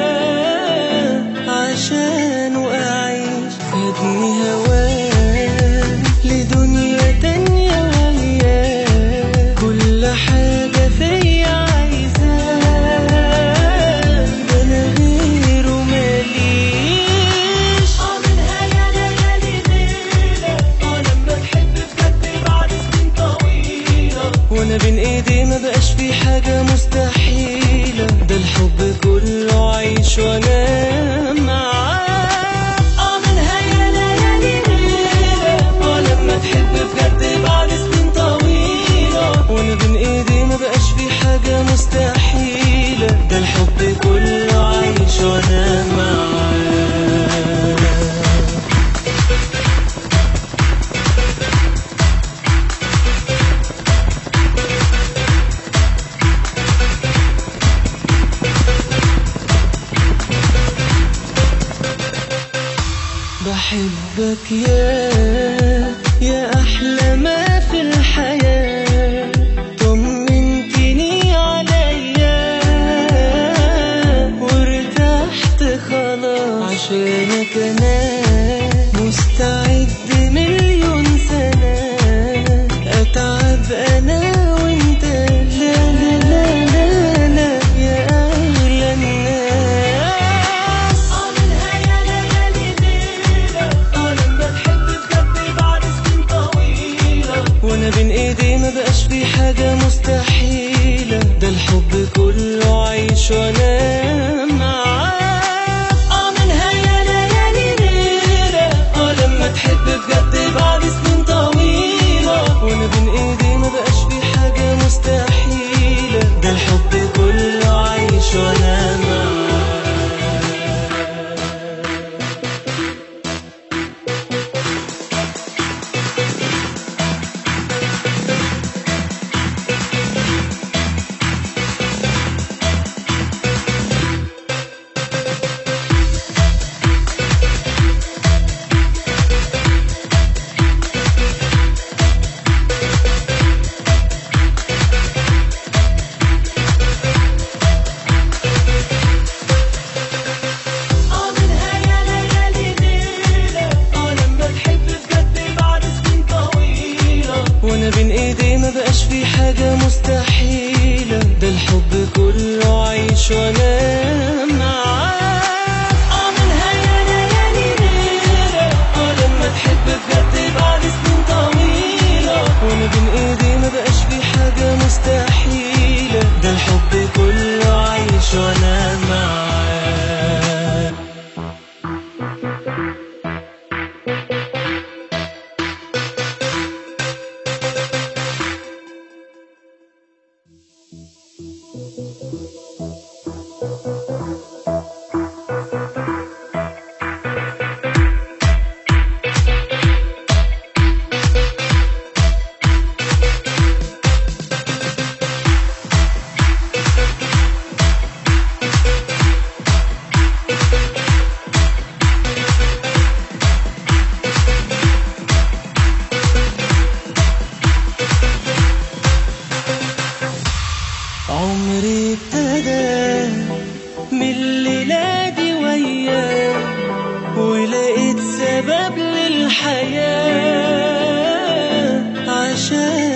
الحياة عشان أعيش أبني هواه لدنيا تانية وياه كل حاجة فيا عايزاه ده أنا غيره ماليش منها يا ليالي ليلة لما تحب بجد بعد سنين طويلة وانا بين ايدي ما بقاش في حاجة مستحيلة ده الحب كله عيش وانا معاه منها يا ليالي ليلة لما تحب بجد بعد سنين طويلة وانا بين ايدي ما بقاش في حاجة مستحيلة ده الحب كله عيش وانا معاه بحبك يا أحلى ما في الحياة طمنتني عليا وارتحت خلاص عشانك أنا مستعد مليون سنة أتعب أنا وانت لا لا لا لا لا يا أغلى الناس منها يا ليالي ليلة لما تحب بجد بعد سنين طويلة وانا بين ايدي ما بقاش في حاجة مستحيلة ده الحب كله عيش وانا معاه منها يا ليالي ليلة لما تحب بجد بعد سنين طويلة وانا بين ايدي ما بقاش في حاجة مستحيلة ده الحب كله عيش وانا معاه منها يا ليالي ليلة لما تحب بجد بعد سنين طويلة وانا بين ايدي ما بقاش في حاجة مستحيلة ده الحب كله عيش وانا معاه منها يا ليالي ليلة لما تحب بجد بعد سنين طويلة وانا بين ايدي ما بقاش في حاجة مستحيلة ده الحب كله عيش وانا معاه عمري ابتدى من الليلة دي وياه ولقيت سبب للحياة عشان